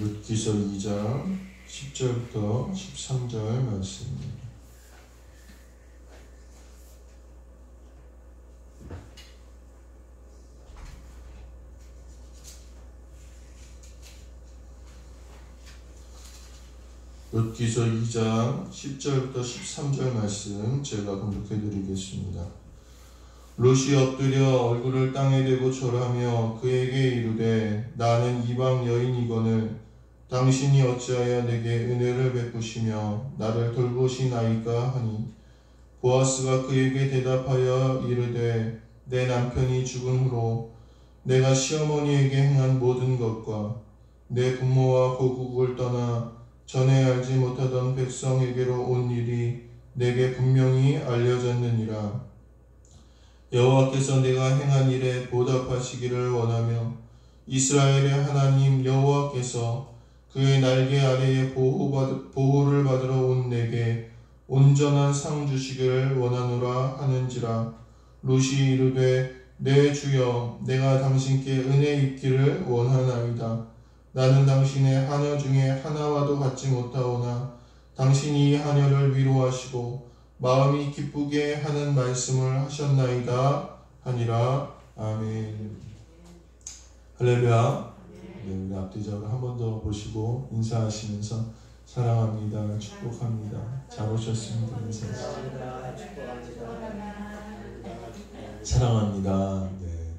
룻기서 2장 10절부터 13절 말씀입니다. 룻기서 2장 10절부터 13절 말씀 제가 공독해 드리겠습니다. 룻이 엎드려 얼굴을 땅에 대고 절하며 그에게 이르되 나는 이방 여인이거늘 당신이 어찌하여 내게 은혜를 베푸시며 나를 돌보시나이까 하니 보아스가 그에게 대답하여 이르되 내 남편이 죽은 후로 내가 시어머니에게 행한 모든 것과 내 부모와 고국을 떠나 전에 알지 못하던 백성에게로 온 일이 내게 분명히 알려졌느니라. 여호와께서 내가 행한 일에 보답하시기를 원하며 이스라엘의 하나님 여호와께서 그의 날개 아래에 보호를 받으러 온 내게 온전한 상 주시기를 원하노라 하는지라. 룻이 이르되 내 주여 내가 당신께 은혜 입기를 원하나이다. 나는 당신의 하녀 중에 하나와도 같지 못하오나 당신이 이 하녀를 위로하시고 마음이 기쁘게 하는 말씀을 하셨나이다 하니라. 아멘. 할렐루야. 네, 우리 앞뒤적으로 한 번 더 보시고 인사하시면서 사랑합니다, 축복합니다, 잘 오셨습니다 인사하십니다. 사랑합니다. 네.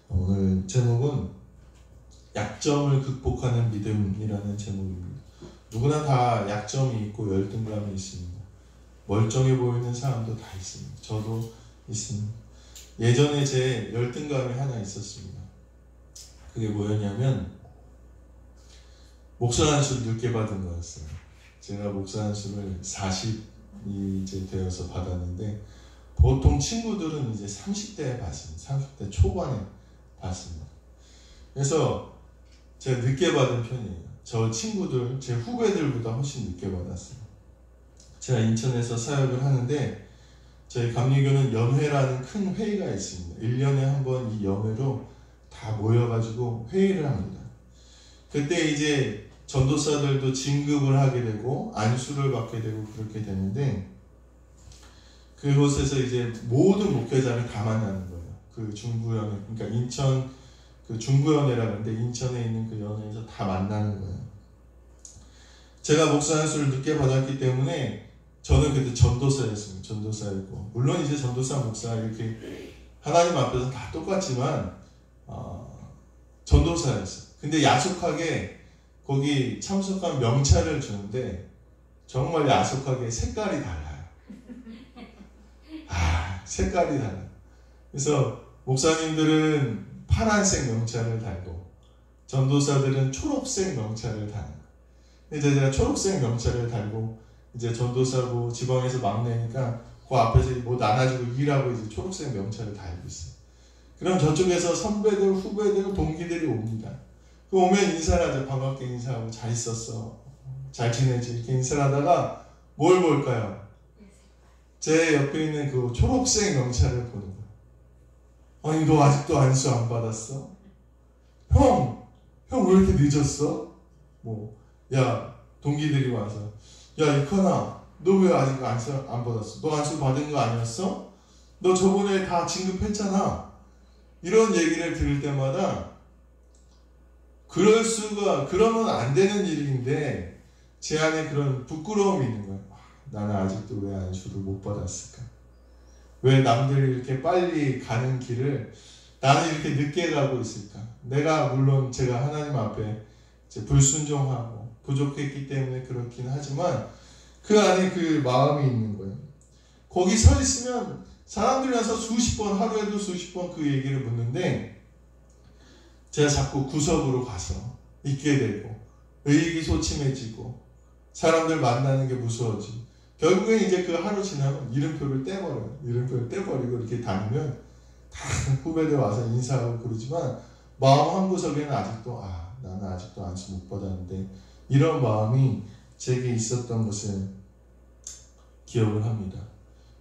오늘 제목은 약점을 극복하는 믿음이라는 제목입니다. 누구나 다 약점이 있고 열등감이 있습니다. 멀쩡해 보이는 사람도 다 있습니다. 저도 있습니다. 예전에 제 열등감이 하나 있었습니다. 그게 뭐였냐면 목사 안수를 늦게 받은 거였어요. 제가 목사 안수를 40이 이제 되어서 받았는데 보통 친구들은 이제 30대에 받습니다. 30대 초반에 받습니다. 그래서 제가 늦게 받은 편이에요. 저 친구들, 제 후배들보다 훨씬 늦게 받았어요. 제가 인천에서 사역을 하는데 저희 감리교는 연회라는 큰 회의가 있습니다. 1년에 한 번 이 연회로 다 모여가지고 회의를 합니다. 그때 이제 전도사들도 진급을 하게 되고 안수를 받게 되고 그렇게 되는데 그곳에서 이제 모든 목회자를 다 만나는 거예요. 그 중부연회, 그러니까 인천 그 중부연회라고 하는데 인천에 있는 그 연회에서 다 만나는 거예요. 제가 목사 안수를 늦게 받았기 때문에 저는 그때 전도사였습니다. 전도사였고 물론 이제 전도사, 목사 이렇게 하나님 앞에서 다 똑같지만 전도사였어요. 근데 야속하게 거기 참석한 명찰을 주는데 정말 야속하게 색깔이 달라요. 색깔이 달라요. 그래서 목사님들은 파란색 명찰을 달고 전도사들은 초록색 명찰을 다는 거예요. 이제 제가 초록색 명찰을 달고 이제 전도사고 지방에서 막내니까 그 앞에서 뭐 나눠주고 일하고 이제 초록색 명찰을 달고 있어요. 그럼 저쪽에서 선배들, 후배들, 동기들이 옵니다. 그 오면 인사를 하죠. 반갑게 인사하고 잘 있었어, 잘 지내지 이렇게 인사를 하다가 뭘 볼까요? 제 옆에 있는 그 초록색 명찰을 보는 거예요. 아니 너 아직도 안수 안 받았어? 형 왜 이렇게 늦었어? 야 동기들이 와서 야 이커나 너 왜 아직 안수 안 받았어? 너 안수 받은 거 아니었어? 너 저번에 다 진급했잖아. 이런 얘기를 들을 때마다 그러면 안 되는 일인데 제 안에 그런 부끄러움이 있는 거예요. 나는 아직도 왜 안수를 못 받았을까? 왜 남들이 이렇게 빨리 가는 길을 나는 이렇게 늦게 가고 있을까? 내가 물론 제가 하나님 앞에 이제 불순종하고 부족했기 때문에 그렇긴 하지만 그 안에 그 마음이 있는 거예요. 거기 서 있으면 사람들이 와서 수십 번, 하루에도 수십 번 그 얘기를 묻는데 제가 자꾸 구석으로 가서 있게 되고 의기소침해지고 사람들 만나는 게 무서워지고 결국엔 이제 그 하루 지나면 이름표를 떼버려요. 이름표를 떼버리고 이렇게 다니면 다 후배들 와서 인사하고 그러지만 마음 한구석에는 아직도 나는 아직도 안수 못 받았는데 이런 마음이 제게 있었던 것을 기억을 합니다.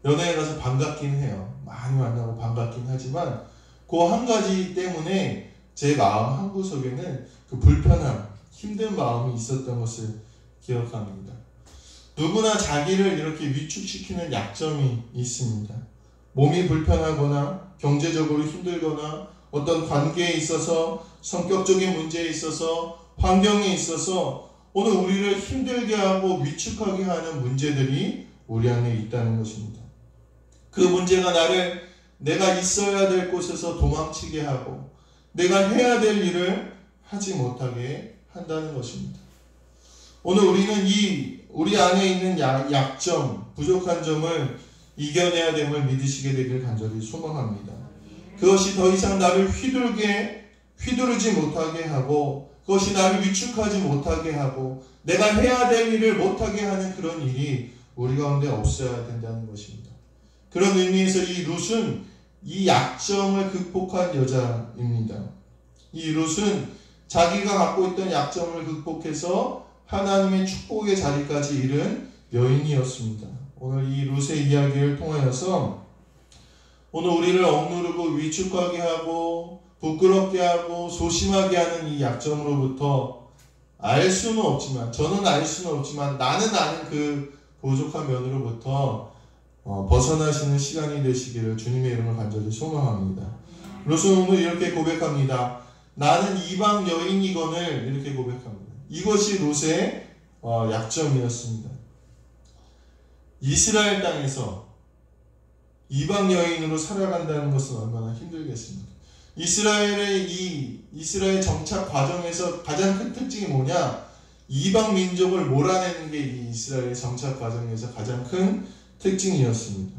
연애에 가서 반갑긴 해요. 많이 만나고 반갑긴 하지만 그 한 가지 때문에 제 마음 한구석에는 그 불편함, 힘든 마음이 있었던 것을 기억합니다. 누구나 자기를 이렇게 위축시키는 약점이 있습니다. 몸이 불편하거나 경제적으로 힘들거나 어떤 관계에 있어서 성격적인 문제에 있어서 환경에 있어서 오늘 우리를 힘들게 하고 위축하게 하는 문제들이 우리 안에 있다는 것입니다. 그 문제가 나를 내가 있어야 될 곳에서 도망치게 하고 내가 해야 될 일을 하지 못하게 한다는 것입니다. 오늘 우리는 우리 안에 있는 약점, 부족한 점을 이겨내야 됨을 믿으시게 되길 간절히 소망합니다. 그것이 더 이상 나를 휘두르지 못하게 하고 그것이 나를 위축하지 못하게 하고 내가 해야 될 일을 못하게 하는 그런 일이 우리 가운데 없어야 된다는 것입니다. 그런 의미에서 이 룻은 이 약점을 극복한 여자입니다. 이 룻은 자기가 갖고 있던 약점을 극복해서 하나님의 축복의 자리까지 이른 여인이었습니다. 오늘 이 룻의 이야기를 통하여서 오늘 우리를 억누르고 위축하게 하고 부끄럽게 하고 소심하게 하는 이 약점으로부터 알 수는 없지만 저는 알 수는 없지만 나는 아는 그 부족한 면으로부터 벗어나시는 시간이 되시기를 주님의 이름을 간절히 소망합니다. 룻은 오늘 이렇게 고백합니다. 나는 이방 여인이거늘 이렇게 고백합니다. 이것이 룻의 약점이었습니다. 이스라엘 땅에서 이방 여인으로 살아간다는 것은 얼마나 힘들겠습니까? 이스라엘 정착 과정에서 가장 큰 특징이 뭐냐? 이방 민족을 몰아내는 게 이 이스라엘 정착 과정에서 가장 큰 특징이었습니다.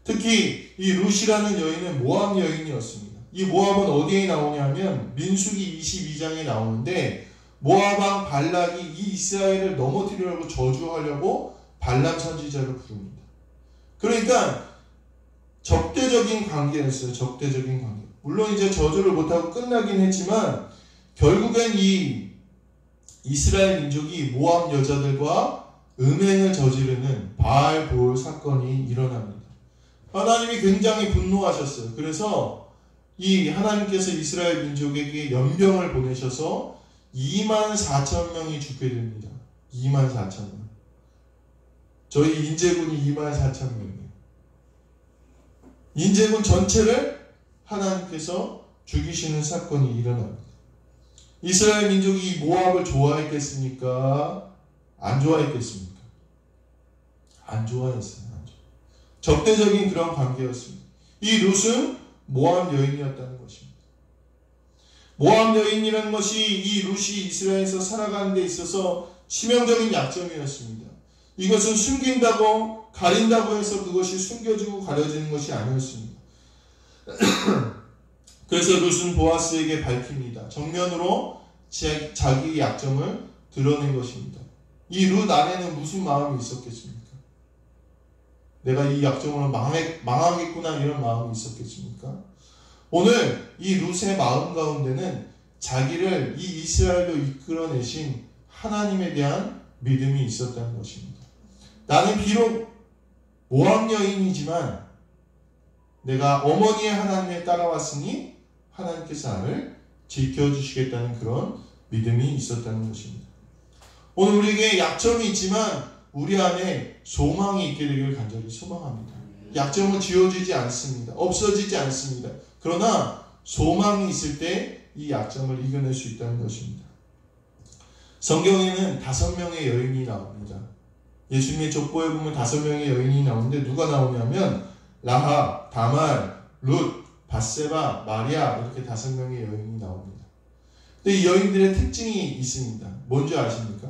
특히 이 룻이라는 여인은 모압 여인이었습니다. 이 모압은 어디에 나오냐면 민수기 22장에 나오는데 모압 왕 발락이 이 이스라엘을 넘어뜨리려고 저주하려고 발람 선지자를 부릅니다. 그러니까 적대적인 관계였어요. 적대적인 관계. 물론 이제 저주를 못하고 끝나긴 했지만 결국엔 이 이스라엘 민족이 모압 여자들과 음행을 저지르는 바알볼 사건이 일어납니다. 하나님이 굉장히 분노하셨어요. 그래서 이 하나님께서 이스라엘 민족에게 연병을 보내셔서 24,000명이 죽게 됩니다. 24,000명. 저희 인제군이 24,000명이에요. 인제군 전체를 하나님께서 죽이시는 사건이 일어납니다. 이스라엘 민족이 모압을 좋아했겠습니까? 안 좋아했겠습니까? 안 좋아했어요. 적대적인 그런 관계였습니다. 이 룻은 모압 여인이었다는 것입니다. 모압 여인이라는 것이 이 룻이 이스라엘에서 살아가는 데 있어서 치명적인 약점이었습니다. 이것은 숨긴다고 가린다고 해서 그것이 숨겨지고 가려지는 것이 아니었습니다. 그래서 룻은 보아스에게 밝힙니다. 정면으로 자기의 약점을 드러낸 것입니다. 이 룻 안에는 무슨 마음이 있었겠습니까? 내가 이 약점으로 망하겠구나 이런 마음이 있었겠습니까? 오늘 이 룻의 마음 가운데는 자기를 이 이스라엘로 이끌어내신 하나님에 대한 믿음이 있었다는 것입니다. 나는 비록 모압 여인이지만 내가 어머니의 하나님에 따라왔으니 하나님께서 나를 지켜주시겠다는 그런 믿음이 있었다는 것입니다. 오늘 우리에게 약점이 있지만 우리 안에 소망이 있게 되기를 간절히 소망합니다. 약점은 지워지지 않습니다. 없어지지 않습니다. 그러나 소망이 있을 때 이 약점을 이겨낼 수 있다는 것입니다. 성경에는 5명의 여인이 나옵니다. 예수님의 족보에 보면 5명의 여인이 나오는데 누가 나오냐면 라합, 다말, 룻, 밧세바, 마리아 이렇게 5명의 여인이 나옵니다. 근데 이 여인들의 특징이 있습니다. 뭔지 아십니까?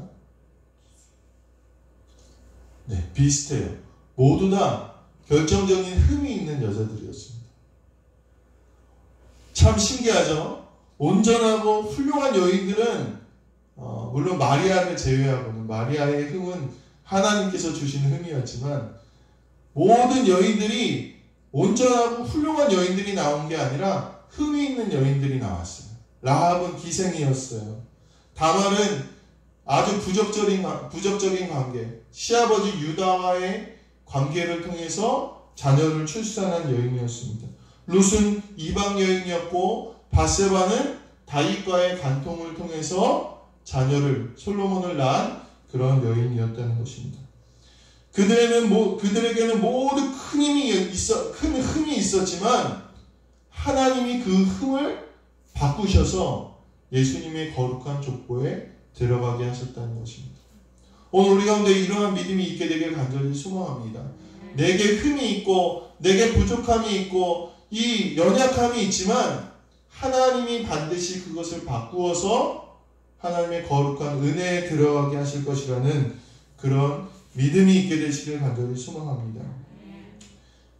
네, 비슷해요. 모두 다 결정적인 흠이 있는 여자들이었습니다. 참 신기하죠? 온전하고 훌륭한 여인들은 물론 마리아를 제외하고는 마리아의 흠은 하나님께서 주시는 흠이었지만 모든 여인들이 온전하고 훌륭한 여인들이 나온 게 아니라 흠이 있는 여인들이 나왔어요. 라합은 기생이었어요. 다말은 아주 부적절인 관계, 시아버지 유다와의 관계를 통해서 자녀를 출산한 여인이었습니다. 룻은 이방 여인이었고 밧세바는 다윗과의 간통을 통해서 자녀를 솔로몬을 낳은 그런 여인이었다는 것입니다. 그들에게는 모두 큰 흠이 있었지만 하나님이 그 흠을 바꾸셔서 예수님의 거룩한 족보에 들어가게 하셨다는 것입니다. 오늘 우리 가운데 이러한 믿음이 있게 되길 간절히 소망합니다. 내게 흠이 있고 내게 부족함이 있고 이 연약함이 있지만 하나님이 반드시 그것을 바꾸어서 하나님의 거룩한 은혜에 들어가게 하실 것이라는 그런 믿음이 있게 되시길 간절히 소망합니다.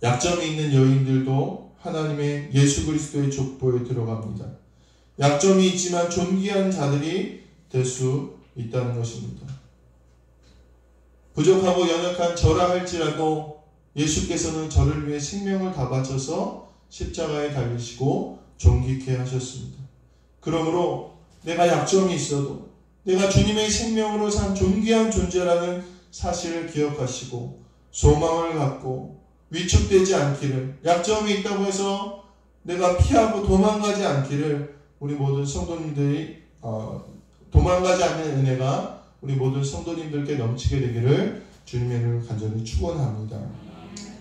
약점이 있는 여인들도 하나님의 예수 그리스도의 족보에 들어갑니다. 약점이 있지만 존귀한 자들이 될 수 있다는 것입니다. 부족하고 연약한 저라 할지라도 예수께서는 저를 위해 생명을 다 바쳐서 십자가에 달리시고 존귀케 하셨습니다. 그러므로 내가 약점이 있어도 내가 주님의 생명으로 산 존귀한 존재라는 사실을 기억하시고 소망을 갖고 위축되지 않기를, 약점이 있다고 해서 내가 피하고 도망가지 않기를 우리 모든 성도님들이 도망가지 않는 은혜가 우리 모든 성도님들께 넘치게 되기를 주님의 이름으로 간절히 축원합니다.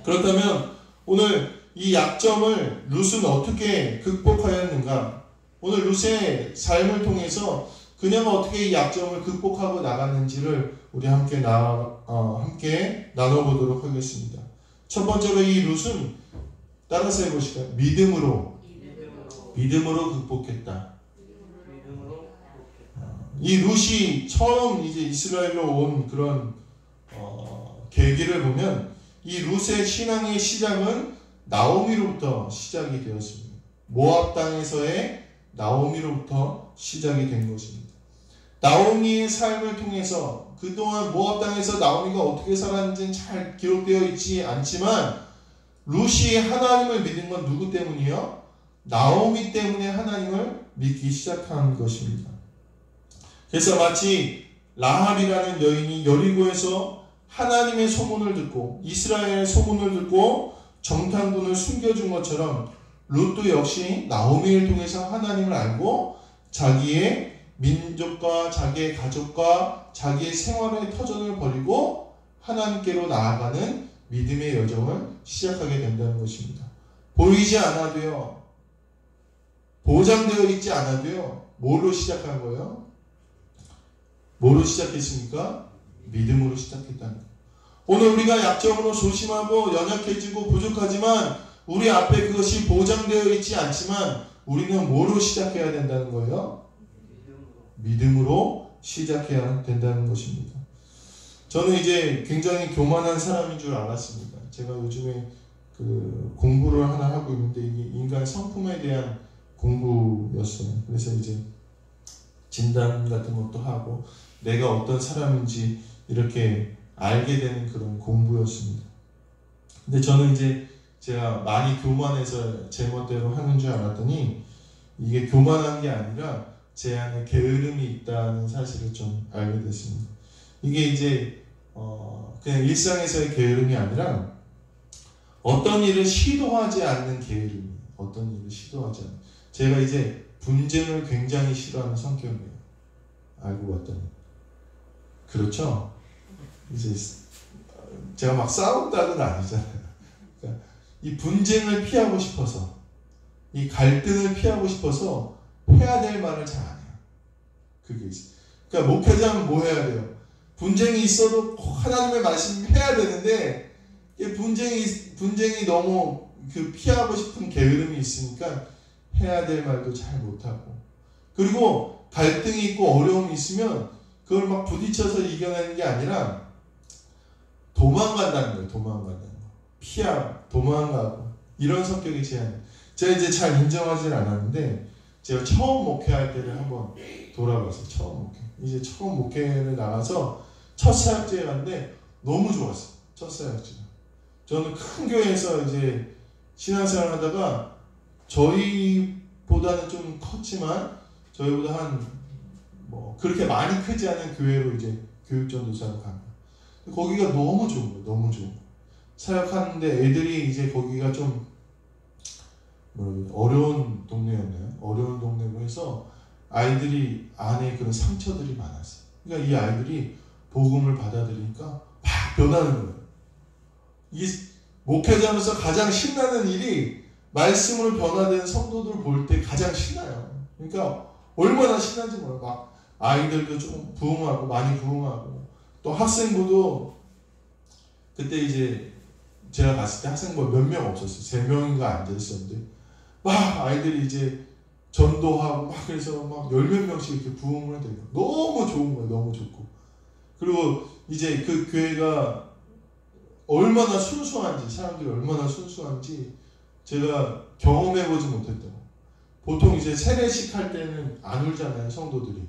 그렇다면 오늘 이 약점을 룻은 어떻게 극복하였는가? 오늘 룻의 삶을 통해서 그녀가 어떻게 이 약점을 극복하고 나갔는지를 우리 함께 나눠보도록 하겠습니다. 첫 번째로 이 룻은 따라서 해보실까요? 믿음으로 극복했다. 이 룻이 처음 이제 이스라엘로 온 그런 계기를 보면 이 룻의 신앙의 시작은 나오미로부터 시작이 되었습니다. 모압 땅에서의 나오미로부터 시작이 된 것입니다. 나오미의 삶을 통해서 그동안 모압 땅에서 나오미가 어떻게 살았는지는 잘 기록되어 있지 않지만 룻이 하나님을 믿은 건 누구 때문이요? 나오미 때문에 하나님을 믿기 시작한 것입니다. 그래서 마치 라합이라는 여인이 여리고에서 하나님의 소문을 듣고 이스라엘의 소문을 듣고 정탐꾼을 숨겨준 것처럼 룻도 역시 나오미를 통해서 하나님을 알고 자기의 민족과 자기의 가족과 자기의 생활의 터전을 버리고 하나님께로 나아가는 믿음의 여정을 시작하게 된다는 것입니다. 보이지 않아도요, 보장되어 있지 않아도요, 뭐로 시작한 거예요? 뭐로 시작했습니까? 믿음으로 시작했다는 거예요. 오늘 우리가 약점으로 조심하고 연약해지고 부족하지만 우리 앞에 그것이 보장되어 있지 않지만 우리는 뭐로 시작해야 된다는 거예요? 믿음으로 시작해야 된다는 것입니다. 저는 이제 굉장히 교만한 사람인 줄 알았습니다. 제가 요즘에 그 공부를 하나 하고 있는데 이게 인간 성품에 대한 공부였어요. 그래서 이제 진단 같은 것도 하고 내가 어떤 사람인지 이렇게 알게 되는 그런 공부였습니다. 근데 저는 이제 제가 많이 교만해서 제 멋대로 하는 줄 알았더니 이게 교만한 게 아니라 제 안에 게으름이 있다는 사실을 좀 알게 됐습니다. 이게 이제 그냥 일상에서의 게으름이 아니라 어떤 일을 시도하지 않는 게으름이에요. 어떤 일을 시도하지 않는. 제가 이제 분쟁을 굉장히 싫어하는 성격이에요. 알고 봤더니. 그렇죠? 이제 제가 막 싸운다는 아니잖아요. 그러니까 이 분쟁을 피하고 싶어서, 이 갈등을 피하고 싶어서 해야 될 말을 잘 안 해요. 그게 있어요. 그러니까 목회자는 뭐 해야 돼요? 분쟁이 있어도 하나님의 말씀 해야 되는데 분쟁이 너무 그 피하고 싶은 게으름이 있으니까 해야 될 말도 잘 못하고, 그리고 갈등이 있고 어려움이 있으면 그걸 막 부딪혀서 이겨내는 게 아니라 도망간다는 거예요. 도망간다는 거. 도망가고 이런 성격이 제가 이제 잘 인정하지 않았는데 제가 처음 목회할 때를 한번 돌아가서 처음 목회를 나가서 첫 사역지에 갔는데 너무 좋았어요. 첫 사역지가. 저는 큰 교회에서 이제 신앙생활 하다가 저희보다는 좀 컸지만 저희보다 그렇게 많이 크지 않은 교회로 이제 교육전도사를 간 거예요. 거기가 너무 좋은 거예요. 너무 좋은 거예요. 사역하는데 애들이 이제 거기가 좀 어려운 동네였네요. 어려운 동네로 해서 아이들이 안에 그런 상처들이 많았어요. 그러니까 이 아이들이 복음을 받아들이니까 막 변하는 거예요. 이 목회자로서 가장 신나는 일이 말씀으로 변화된 성도들 볼 때 가장 신나요. 그러니까 얼마나 신난지 몰라요. 막 아이들도 좀 부흥하고 많이 부흥하고 또 학생부도 그때 이제 제가 갔을 때 학생부 몇 명 없었어요. 3명인가 앉아 있었는데 막 아이들이 이제 전도하고 막 그래서 막 10몇 명씩 이렇게 부흥을 해요. 너무 좋은 거예요. 너무 좋고. 그리고 이제 그 교회가 얼마나 순수한지, 사람들이 얼마나 순수한지 제가 경험해보지 못했다고. 보통 이제 세례식 할 때는 안 울잖아요, 성도들이.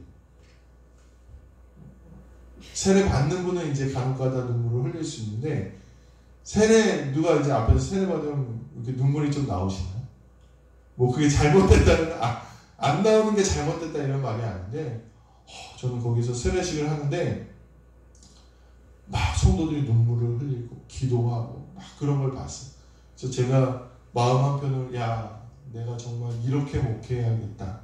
세례 받는 분은 이제 간혹가다 눈물을 흘릴 수 있는데, 누가 이제 앞에서 세례 받으면 이렇게 눈물이 좀 나오시나요? 뭐 그게 잘못됐다는, 안 나오는 게 잘못됐다 이런 말이 아닌데, 저는 거기서 세례식을 하는데, 막 성도들이 눈물을 흘리고 기도하고 막 그런 걸 봤어요. 그래서 제가 마음 한편으로 내가 정말 이렇게 목회해야겠다.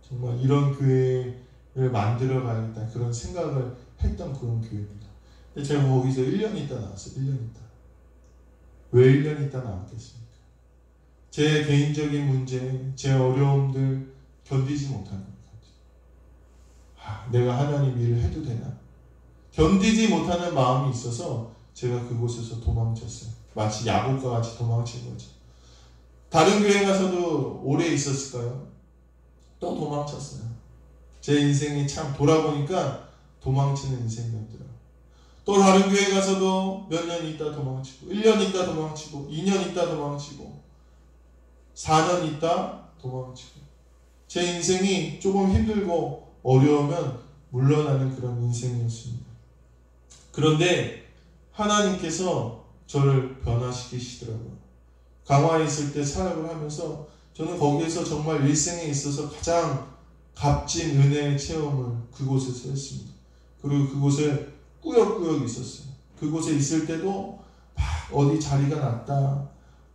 정말 이런 교회를 만들어 가야겠다. 그런 생각을 했던 그런 교회입니다. 근데 제가 거기서 1년 있다 나왔어요. 1년 있다. 왜 1년 있다 나왔겠습니까? 제 개인적인 문제, 제 어려움들 견디지 못하는 것 같아요. 내가 하나님 일을 해도 되나? 견디지 못하는 마음이 있어서 제가 그곳에서 도망쳤어요. 마치 야곱과 같이 도망친 거죠. 다른 교회 가서도 오래 있었을까요? 또 도망쳤어요. 제 인생이 참 돌아보니까 도망치는 인생이었더라고요. 또 다른 교회 가서도 몇 년 있다 도망치고 1년 있다 도망치고 2년 있다 도망치고 4년 있다 도망치고 제 인생이 조금 힘들고 어려우면 물러나는 그런 인생이었습니다. 그런데 하나님께서 저를 변화시키시더라고요. 강화에 있을 때 사역을 하면서 저는 거기에서 정말 일생에 있어서 가장 값진 은혜의 체험을 그곳에서 했습니다. 그리고 그곳에 꾸역꾸역 있었어요. 그곳에 있을 때도 어디 자리가 났다.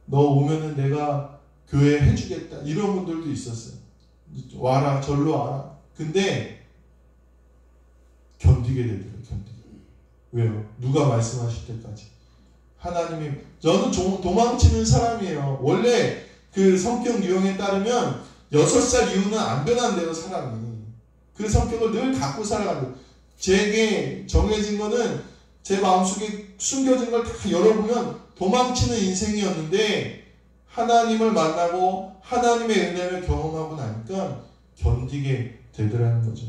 너 오면은 내가 교회 해주겠다. 이런 분들도 있었어요. 와라, 절로 와라. 근데 견디게 되더라고요. 왜요? 누가 말씀하실 때까지. 하나님이, 저는 도망치는 사람이에요. 원래 그 성격 유형에 따르면 6살 이후는 안 변한대요, 사람이. 그 성격을 늘 갖고 살아간대요. 제게 정해진 거는 제 마음속에 숨겨진 걸 다 열어보면 도망치는 인생이었는데 하나님을 만나고 하나님의 은혜를 경험하고 나니까 견디게 되더라는 거죠.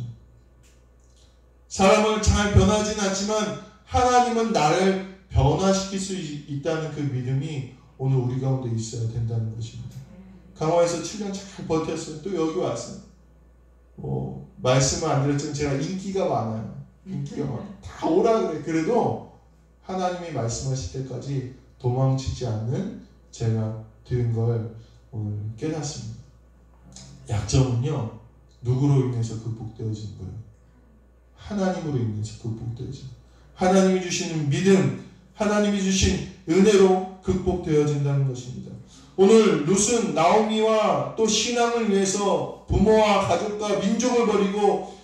사람을 잘 변하진 않지만 하나님은 나를 변화시킬 수 있다는 그 믿음이 오늘 우리 가운데 있어야 된다는 것입니다. 강화에서 7년 잘 버텼어요. 또 여기 왔어요. 말씀을 안 드렸지만 제가 인기가 많아요. 인기가 많아요. 다 오라 그래. 그래도 하나님이 말씀하실 때까지 도망치지 않는 제가 된 걸 오늘 깨닫습니다. 약점은요, 누구로 인해서 극복되어진 거예요? 하나님으로 인해서 극복되어진 거예요. 하나님이 주시는 믿음, 하나님이 주신 은혜로 극복되어진다는 것입니다. 오늘 룻은 나오미와 또 신앙을 위해서 부모와 가족과 민족을 버리고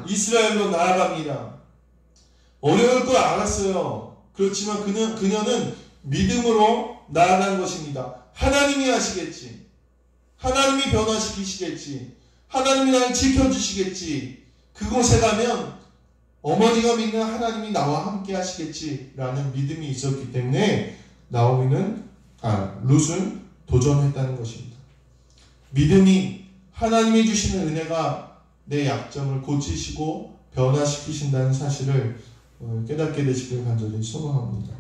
이스라엘로 나아갑니다. 어려울 걸 알았어요. 그렇지만 그녀는 믿음으로 나아간 것입니다. 하나님이 하시겠지. 하나님이 변화시키시겠지. 하나님이 나를 지켜주시겠지. 그곳에 가면 어머니가 믿는 하나님이 나와 함께 하시겠지라는 믿음이 있었기 때문에 룻은 도전했다는 것입니다. 믿음이 하나님이 주시는 은혜가 내 약점을 고치시고 변화시키신다는 사실을 깨닫게 되시길 간절히 소망합니다.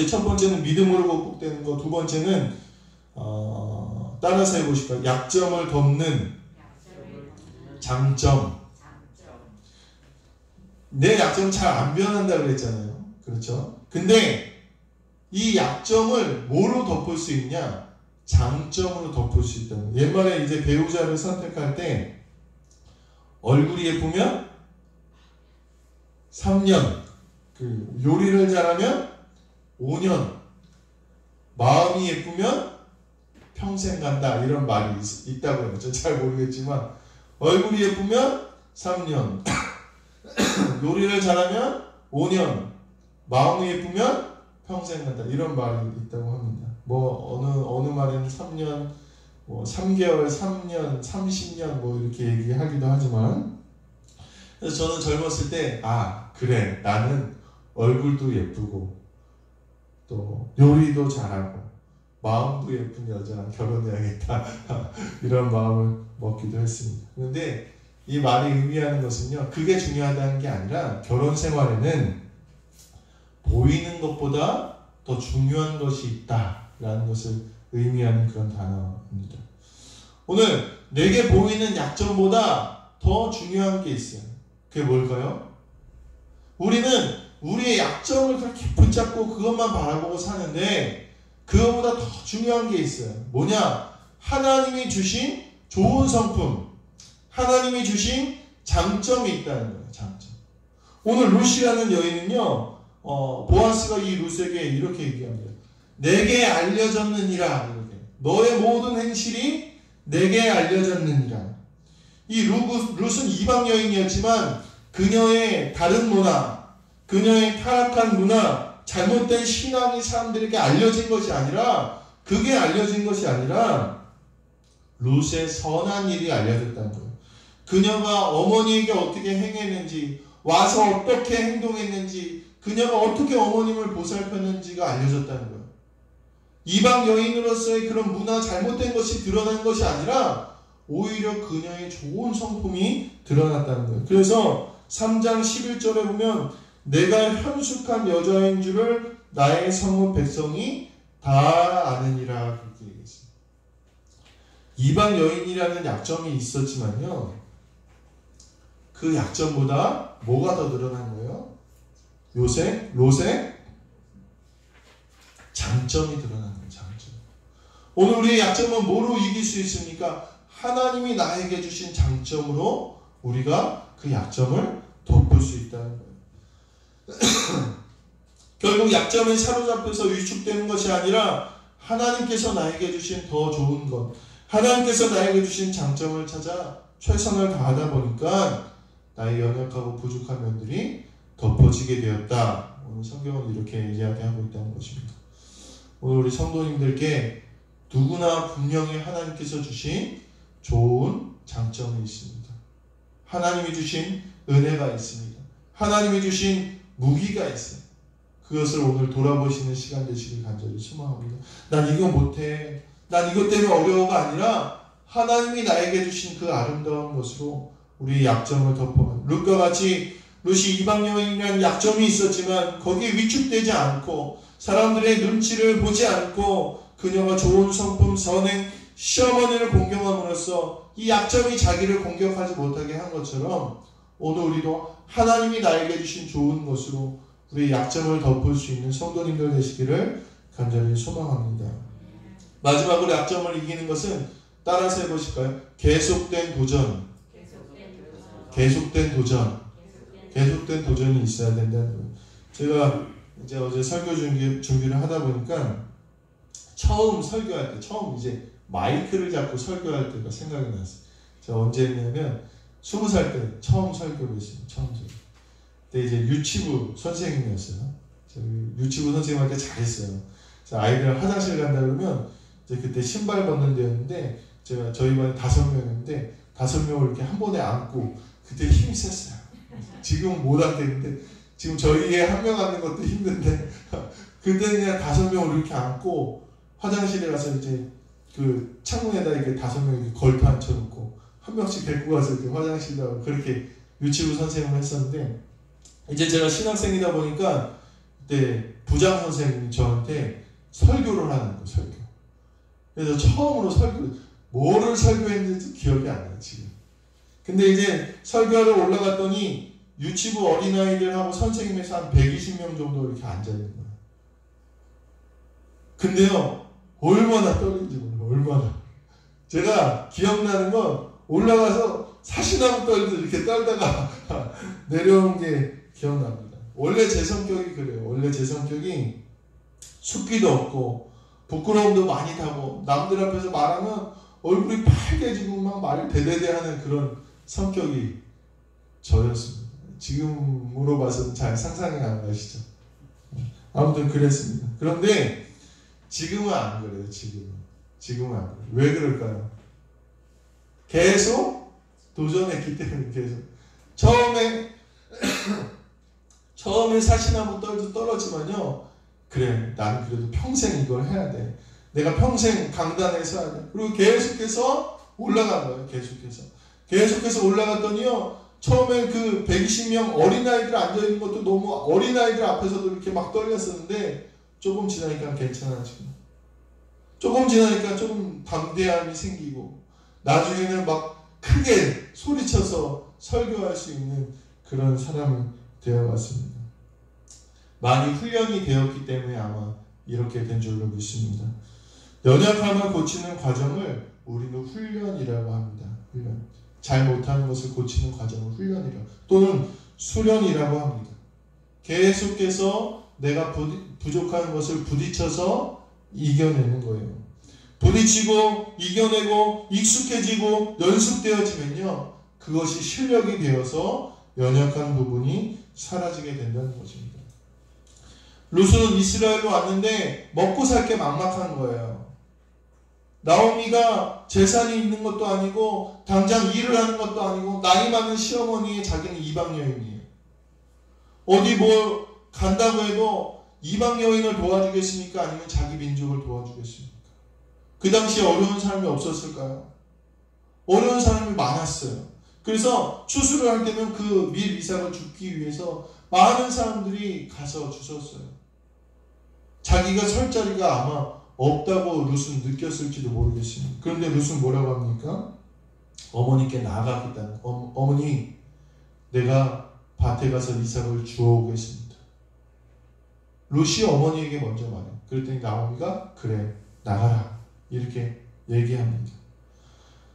첫 번째는 믿음으로 극복되는 것, 두 번째는 따라서 해보실까요? 약점을 덮는 장점. 내 약점은 잘 안 변한다고 그랬잖아요. 그렇죠? 근데 이 약점을 뭐로 덮을 수 있냐? 장점으로 덮을 수 있다는 거예요. 옛말에 이제 배우자를 선택할 때 얼굴이 예쁘면 3년, 요리를 잘하면 5년, 마음이 예쁘면 평생 간다 이런 말이 있다고 해요. 저 잘 모르겠지만 얼굴이 예쁘면 3년 요리를 잘하면 5년 마음이 예쁘면 평생 간다 이런 말이 있다고 합니다. 뭐 어느 말에는 3년 뭐 3개월 3년 30년 뭐 이렇게 얘기하기도 하지만 그래서 저는 젊었을 때 그래 나는 얼굴도 예쁘고 또 요리도 잘하고 마음도 예쁜 여자랑 결혼해야겠다 이런 마음을 먹기도 했습니다. 그런데 이 말이 의미하는 것은요, 그게 중요하다는 게 아니라 결혼 생활에는 보이는 것보다 더 중요한 것이 있다라는 것을 의미하는 그런 단어입니다. 오늘 내게 보이는 약점보다 더 중요한 게 있어요. 그게 뭘까요? 우리는 우리의 약점을 그렇게 붙잡고 그것만 바라보고 사는데 그것보다 더 중요한 게 있어요. 뭐냐? 하나님이 주신 좋은 성품, 하나님이 주신 장점이 있다는 거예요. 장점. 오늘 룻이라는 여인은요, 보아스가 이 룻에게 이렇게 얘기합니다. 내게 알려졌느니라. 이렇게. 너의 모든 행실이 내게 알려졌느니라. 이 룻은 이방 여인이었지만 그녀의 다른 문화, 그녀의 타락한 문화, 잘못된 신앙이 사람들에게 알려진 것이 아니라, 그게 알려진 것이 아니라 룻의 선한 일이 알려졌다는 거예요. 그녀가 어머니에게 어떻게 행했는지, 와서 어떻게 행동했는지, 그녀가 어떻게 어머님을 보살폈는지가 알려졌다는 거예요. 이방 여인으로서의 그런 문화, 잘못된 것이 드러난 것이 아니라 오히려 그녀의 좋은 성품이 드러났다는 거예요. 그래서 3장 11절에 보면 내가 현숙한 여자인 줄을 나의 성읍 백성이 다 아느니라 그렇게 얘기했습니다. 이방 여인이라는 약점이 있었지만요, 그 약점보다 뭐가 더 드러난 거예요? 롯의 장점이 드러난 거예요. 장점. 오늘 우리의 약점은 뭐로 이길 수 있습니까? 하나님이 나에게 주신 장점으로 우리가 그 약점을 덮을 수 있다는 거예요. 결국 약점에 사로잡혀서 위축되는 것이 아니라 하나님께서 나에게 주신 더 좋은 것, 하나님께서 나에게 주신 장점을 찾아 최선을 다하다 보니까 나의 연약하고 부족한 면들이 덮어지게 되었다. 오늘 성경은 이렇게 이야기하고 있다는 것입니다. 오늘 우리 성도님들께 누구나 분명히 하나님께서 주신 좋은 장점이 있습니다. 하나님이 주신 은혜가 있습니다. 하나님이 주신 무기가 있어요. 그것을 오늘 돌아보시는 시간 되시길 간절히 소망합니다. 난 이거 못해. 난 이것 때문에 어려워가 아니라 하나님이 나에게 주신 그 아름다운 것으로 우리의 약점을 덮어가는, 룻과 같이 룻이 이방 여인이라는 약점이 있었지만 거기에 위축되지 않고 사람들의 눈치를 보지 않고 그녀가 좋은 성품, 선행, 시어머니를 공경함으로써 이 약점이 자기를 공격하지 못하게 한 것처럼 오늘 우리도 하나님이 나에게 주신 좋은 것으로 우리의 약점을 덮을 수 있는 성도님들 되시기를 간절히 소망합니다. 마지막으로 약점을 이기는 것은 따라서 해보실까요? 계속된 도전. 계속된 도전이 있어야 된다는 거예요. 제가 이제 어제 설교 준비를 하다 보니까 처음 설교할 때, 처음 이제 마이크를 잡고 설교할 때가 생각이 났어요. 제가 언제 했냐면 20살 때 처음 설교를 했어요. 처음 설교. 그때 이제 유치부 선생님이었어요. 유치부 선생님한테 잘했어요. 아이들 화장실 간다 그러면 이제 그때 신발 벗는 데였는데 제가 저희 반에 5명이었는데 5명을 이렇게 한 번에 안고 그때 힘이 셌어요. 지금은 못 앉겠는데 지금 저희에 한 명 앉는 것도 힘든데 그때는 그냥 5명을 이렇게 안고 화장실에 가서 이제 그 창문에다 이렇게 5명 이렇게 걸터 앉혀놓고 한 명씩 데리고 가서 이렇게 화장실에 그렇게 유치부 선생님을 했었는데 이제 제가 신학생이다 보니까 그때 부장 선생님이 저한테 설교를 하는 거예요. 설교. 그래서 처음으로 뭐를 설교했는지 기억이 안 나요. 지금. 근데 이제 설교하러 올라갔더니 유치부 어린아이들하고 선생님에서 한 120명 정도 이렇게 앉아있는 거예요. 근데요, 얼마나 떨린지 몰라요. 얼마나. 제가 기억나는 건 올라가서 사시나무 떨듯 이렇게 떨다가 내려온 게 기억납니다. 원래 제 성격이 그래요. 원래 제 성격이 숫기도 없고 부끄러움도 많이 타고 남들 앞에서 말하면 얼굴이 빨개지고 막 말을 대대대하는 그런 성격이 저였습니다. 지금으로 봐서는 잘 상상이 안 가시죠. 아무튼 그랬습니다. 그런데 지금은 안 그래요. 지금은 안 그래요. 왜 그럴까요? 계속 도전했기 때문에. 계속 처음에 사시나무 떨도 떨어지면요, 그래, 나는 그래도 평생 이걸 해야 돼. 내가 평생 강단에 서야 돼. 그리고 계속해서 올라간 거예요. 계속해서 올라갔더니요, 처음엔 그 120명 어린아이들 앉아있는 것도 너무 어린아이들 앞에서도 이렇게 막 떨렸었는데, 조금 지나니까 괜찮아지고, 조금 지나니까 조금 담대함이 생기고, 나중에는 막 크게 소리쳐서 설교할 수 있는 그런 사람이 되어갔습니다. 많이 훈련이 되었기 때문에 아마 이렇게 된 줄로 믿습니다. 연약함을 고치는 과정을 우리는 훈련이라고 합니다. 훈련. 잘 못하는 것을 고치는 과정을 훈련이라고, 또는 수련이라고 합니다. 계속해서 내가 부족한 것을 부딪혀서 이겨내는 거예요. 부딪히고 이겨내고 익숙해지고 연습되어지면요, 그것이 실력이 되어서 연약한 부분이 사라지게 된다는 것입니다. 룻은 이스라엘로 왔는데 먹고 살 게 막막한 거예요. 나오미가 재산이 있는 것도 아니고 당장 일을 하는 것도 아니고 나이 많은 시어머니의 자기는 이방 여인이에요. 어디 뭐 간다고 해도 이방 여인을 도와주겠습니까? 아니면 자기 민족을 도와주겠습니까? 그 당시에 어려운 사람이 없었을까요? 어려운 사람이 많았어요. 그래서 추수를 할 때는 그 밀 이삭을 줍기 위해서 많은 사람들이 가서 주셨어요. 자기가 설 자리가 아마 없다고 룻은 느꼈을지도 모르겠습니다. 그런데 룻은 뭐라고 합니까? 어머니께 나아가겠다는, 어머니, 내가 밭에 가서 이삭을 주워오겠습니다. 룻이 어머니에게 먼저 말해요. 그랬더니 나오미가 그래, 나가라, 이렇게 얘기합니다.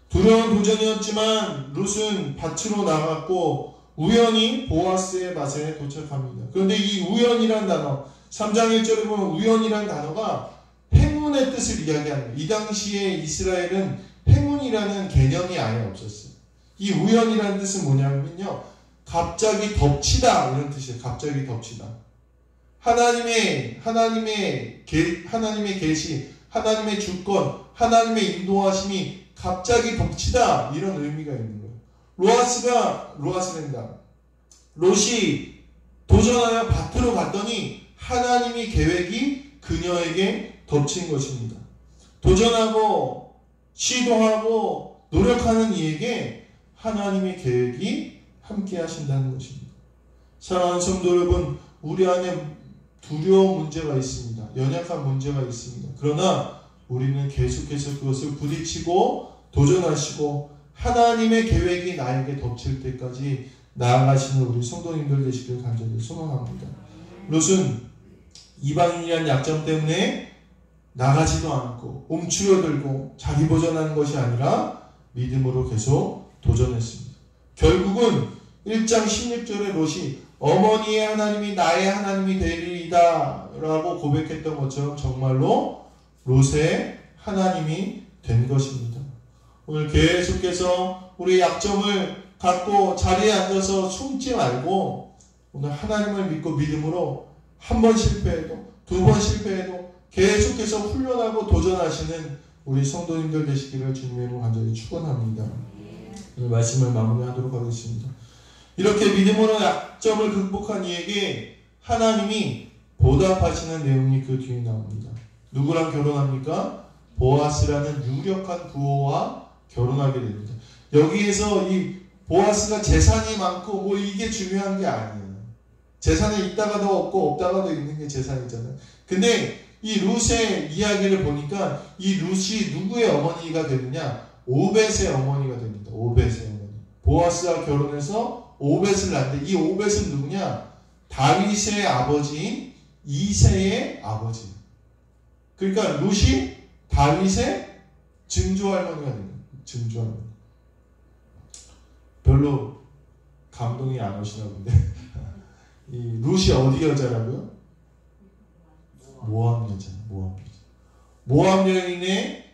두려운 도전이었지만 룻은 밭으로 나갔고 우연히 보아스의 밭에 도착합니다. 그런데 이 우연이란 단어, 3장 1절에 보면 우연이란 단어가 행운의 뜻을 이야기합니다. 이 당시에 이스라엘은 행운이라는 개념이 아예 없었어요. 이 우연이라는 뜻은 뭐냐면요, 갑자기 덮치다, 이런 뜻이에요. 갑자기 덮치다. 하나님의 계시, 하나님의 주권, 하나님의 인도하심이 갑자기 덮치다, 이런 의미가 있는 거예요. 롯이 도전하여 밭으로 갔더니 하나님의 계획이 그녀에게 덮친 것입니다. 도전하고 시도하고 노력하는 이에게 하나님의 계획이 함께 하신다는 것입니다. 사랑하는 성도 여러분, 우리 안에 두려운 문제가 있습니다. 연약한 문제가 있습니다. 그러나 우리는 계속해서 그것을 부딪히고 도전하시고 하나님의 계획이 나에게 덮칠 때까지 나아가시는 우리 성도님들 되시길 간절히 소망합니다. 롯은 이방인이라는 약점 때문에 나가지도 않고 움츠러들고 자기 보전하는 것이 아니라 믿음으로 계속 도전했습니다. 결국은 1장 16절에 롯이 어머니의 하나님이 나의 하나님이 되리이다 라고 고백했던 것처럼 정말로 롯의 하나님이 된 것입니다. 오늘 계속해서 우리의 약점을 갖고 자리에 앉아서 숨지 말고 오늘 하나님을 믿고 믿음으로 한 번 실패해도 두 번 실패해도 계속해서 훈련하고 도전하시는 우리 성도님들 되시기를 주님의 이름으로 간절히 축원합니다. 오늘 말씀을 마무리하도록 하겠습니다. 이렇게 믿음으로 약점을 극복한 이에게 하나님이 보답하시는 내용이 그 뒤에 나옵니다. 누구랑 결혼합니까? 보아스라는 유력한 부호와 결혼하게 됩니다. 여기에서 이 보아스가 재산이 많고 뭐 이게 중요한 게 아니에요. 재산이 있다가도 없고 없다가도 있는 게 재산이잖아요. 근데 이 룻의 이야기를 보니까 이 룻이 누구의 어머니가 되느냐? 오벳의 어머니가 됩니다. 오벳의 어머니. 보아스와 결혼해서 오벳을 낳는데 이 오벳은 누구냐? 다윗의 아버지인 이새의 아버지. 그러니까 룻이 다윗의 증조할머니가 됩니다. 증조할머니. 별로 감동이 안 오시나 본데. 이 룻이 어디 여자라고요? 모압 여자. 모압 여인의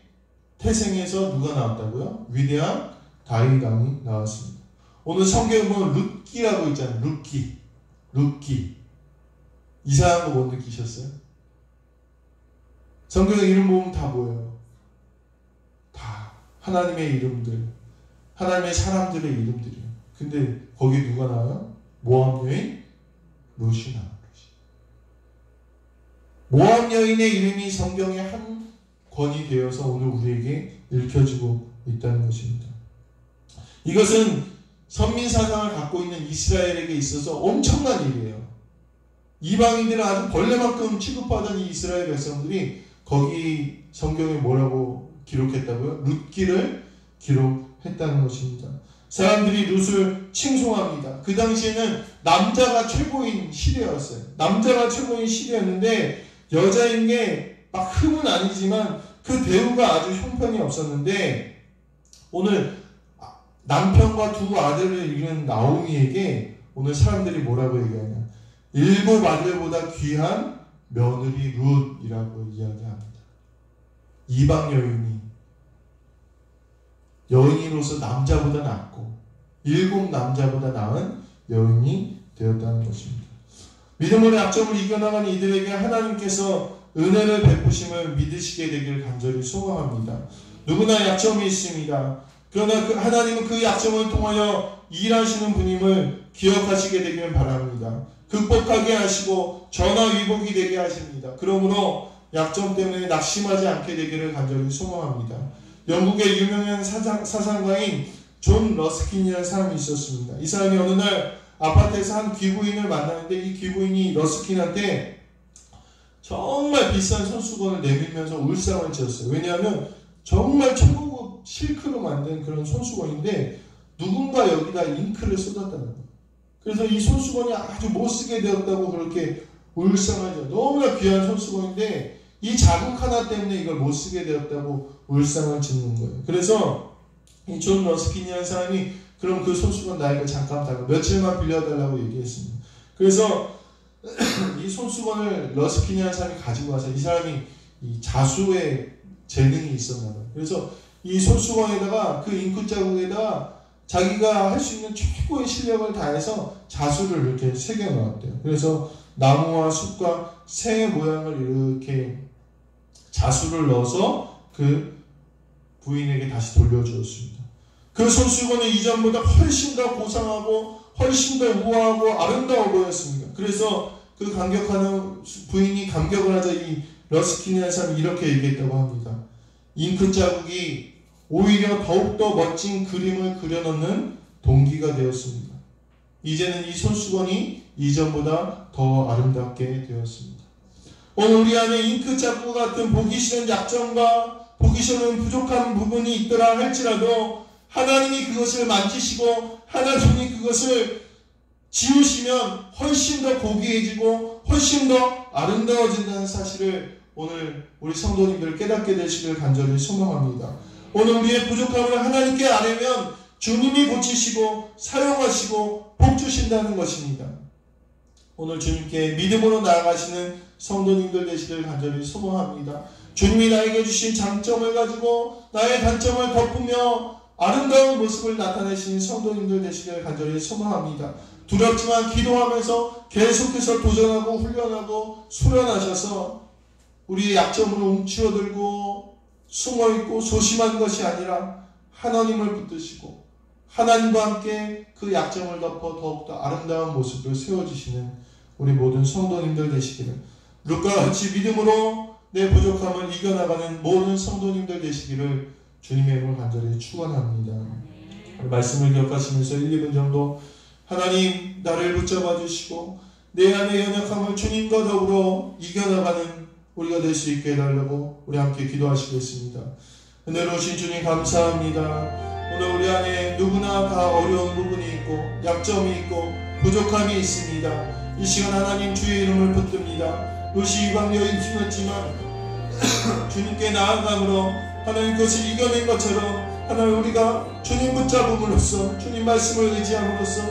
태생에서 누가 나왔다고요? 위대한 다윗 왕이 나왔습니다. 오늘 성경에 보면 룻기라고 있잖아요. 룻기. 이상한 거 못 느끼셨어요? 성경의 이름 보면 다 뭐예요? 다 하나님의 이름들, 하나님의 사람들의 이름들이에요. 근데 거기 누가 나와요? 모압 여인 룻이 나와요. 모압 여인의 이름이 성경의 한 권이 되어서 오늘 우리에게 읽혀지고 있다는 것입니다. 이것은 선민사상을 갖고 있는 이스라엘에게 있어서 엄청난 일이에요. 이방인들은 아주 벌레만큼 취급하던 이 이스라엘 백성들이 거기 성경에 뭐라고 기록했다고요? 룻기를 기록했다는 것입니다. 사람들이 룻을 칭송합니다. 그 당시에는 남자가 최고인 시대였어요. 남자가 최고인 시대였는데 여자인 게 막 흠은 아니지만 그 대우가 아주 형편이 없었는데 오늘 남편과 두 아들을 잃은 나오미에게 오늘 사람들이 뭐라고 얘기하냐? 7 아들보다 귀한 며느리 룻이라고 이야기합니다. 이방 여인으로서 남자보다 낫고 7 남자보다 나은 여인이 되었다는 것입니다. 믿음으로 약점을 이겨나가는 이들에게 하나님께서 은혜를 베푸심을 믿으시게 되기를 간절히 소망합니다. 누구나 약점이 있습니다. 그러나 하나님은 그 약점을 통하여 일하시는 분임을 기억하시게 되기를 바랍니다. 극복하게 하시고 전화위복이 되게 하십니다. 그러므로 약점 때문에 낙심하지 않게 되기를 간절히 소망합니다. 영국의 유명한 사상가인 존 러스킨이라는 사람이 있었습니다. 이 사람이 어느 날 아파트에서 한 귀부인을 만나는데 이 귀부인이 러스킨한테 정말 비싼 손수건을 내밀면서 울상을 지었어요. 왜냐하면 정말 최고급 실크로 만든 그런 손수건인데 누군가 여기다 잉크를 쏟았다는 거예요. 그래서 이 손수건이 아주 못쓰게 되었다고 그렇게 울상을 지어요. 너무나 귀한 손수건인데 이 자국 하나 때문에 이걸 못쓰게 되었다고 울상을 짓는 거예요. 그래서 이 존 러스킨이라는 사람이 그럼 그 손수건 나에게 잠깐 달라고 며칠만 빌려달라고 얘기했습니다. 그래서 이 손수건을 러스킨이라는 사람이 가지고 와서 이 사람이 이 자수의 재능이 있었나 봐요. 그래서 이 손수건에다가 그 잉크 자국에다가 자기가 할 수 있는 최고의 실력을 다해서 자수를 이렇게 새겨 넣었대요. 그래서 나무와 숲과 새 모양을 이렇게 자수를 넣어서 그 부인에게 다시 돌려주었습니다. 그 손수건은 이전보다 훨씬 더 고상하고 훨씬 더 우아하고 아름다워 보였습니다. 그래서 그 감격하는 부인이 감격을 하자 이 러스킨이라는 사람이 이렇게 얘기했다고 합니다. 잉크 자국이 오히려 더욱더 멋진 그림을 그려넣는 동기가 되었습니다. 이제는 이 손수건이 이전보다 더 아름답게 되었습니다. 오늘 우리 안에 잉크 자국 같은 보기 싫은 약점과 보기 싫은 부족한 부분이 있더라 할지라도 하나님이 그것을 만지시고 하나님이 그것을 지우시면 훨씬 더 고귀해지고 훨씬 더 아름다워진다는 사실을 오늘 우리 성도님들 깨닫게 되시길 간절히 소망합니다. 오늘 우리의 부족함을 하나님께 아뢰면 주님이 고치시고 사용하시고 복 주신다는 것입니다. 오늘 주님께 믿음으로 나아가시는 성도님들 되시길 간절히 소망합니다. 주님이 나에게 주신 장점을 가지고 나의 단점을 덮으며 아름다운 모습을 나타내신 성도님들 되시길 간절히 소망합니다. 두렵지만 기도하면서 계속해서 도전하고 훈련하고 수련하셔서 우리의 약점으로 움츠러들고 숨어있고 소심한 것이 아니라 하나님을 붙드시고 하나님과 함께 그 약점을 덮어 더욱더 아름다운 모습을 세워주시는 우리 모든 성도님들 되시기를, 룻과 같이 믿음으로 내 부족함을 이겨나가는 모든 성도님들 되시기를 주님의 이름으로 간절히 축원합니다. 말씀을 기억하시면서 1, 2분 정도 하나님 나를 붙잡아 주시고 내 안의 연약함을 주님과 더불어 이겨나가는 우리가 될 수 있게 해달라고 우리 함께 기도하시겠습니다. 은혜로우신 주님 감사합니다. 오늘 우리 안에 누구나 다 어려운 부분이 있고 약점이 있고 부족함이 있습니다. 이 시간 하나님 주의 이름을 붙듭니다. 룻이 이방 여인이었지만 주님께 나아감으로 하나님 그것을 이겨낸 것처럼 하나님 우리가 주님 붙잡음으로써 주님 말씀을 의지함으로써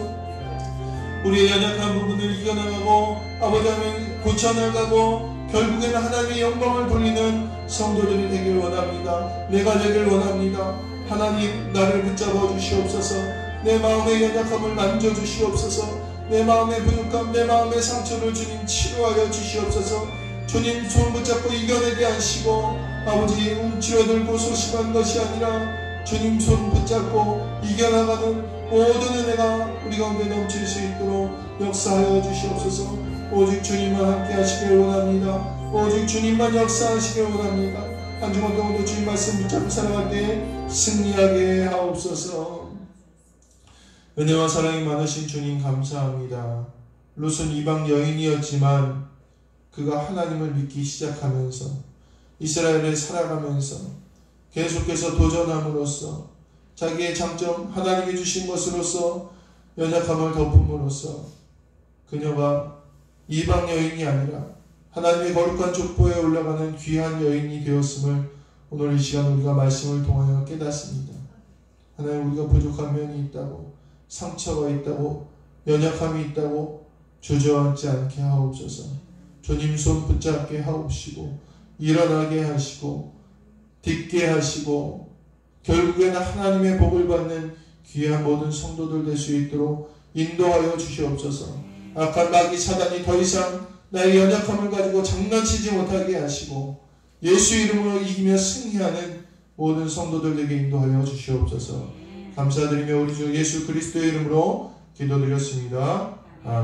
우리의 연약한 부분을 이겨나가고 아버지 하나님 고쳐나가고 결국에는 하나님의 영광을 돌리는 성도들이 되길 원합니다. 내가 되길 원합니다. 하나님, 나를 붙잡아 주시옵소서. 내 마음의 연약함을 만져주시옵소서. 내 마음의 부족함, 내 마음의 상처를 주님 치료하여 주시옵소서. 주님 손 붙잡고 이겨내게 하시고, 아버지 움츠러들고 소심한 것이 아니라 주님 손 붙잡고 이겨나가는 모든 은혜가 우리 가운데 넘칠 수 있도록 역사하여 주시옵소서. 오직 주님만 함께 하시길 원합니다. 오직 주님만 역사하시길 원합니다. 한 주간 동안도 주님 말씀 붙잡고 살아갈 때 승리하게 하옵소서. 은혜와 사랑이 많으신 주님 감사합니다. 롯은 이방 여인이었지만 그가 하나님을 믿기 시작하면서 이스라엘을 살아가면서 계속해서 도전함으로써 자기의 장점, 하나님이 주신 것으로서 연약함을 덮음으로써 그녀가 이방 여인이 아니라 하나님의 거룩한 족보에 올라가는 귀한 여인이 되었음을 오늘 이 시간 우리가 말씀을 통하여 깨닫습니다. 하나님, 우리가 부족한 면이 있다고, 상처가 있다고, 연약함이 있다고 주저앉지 않게 하옵소서. 주님 손 붙잡게 하옵시고 일어나게 하시고 딛게 하시고 결국에는 하나님의 복을 받는 귀한 모든 성도들 될 수 있도록 인도하여 주시옵소서. 악한 마귀 사단이 더 이상 나의 연약함을 가지고 장난치지 못하게 하시고 예수 이름으로 이기며 승리하는 모든 성도들에게 인도하여 주시옵소서. 감사드리며 우리 주 예수 그리스도의 이름으로 기도드렸습니다. 아멘.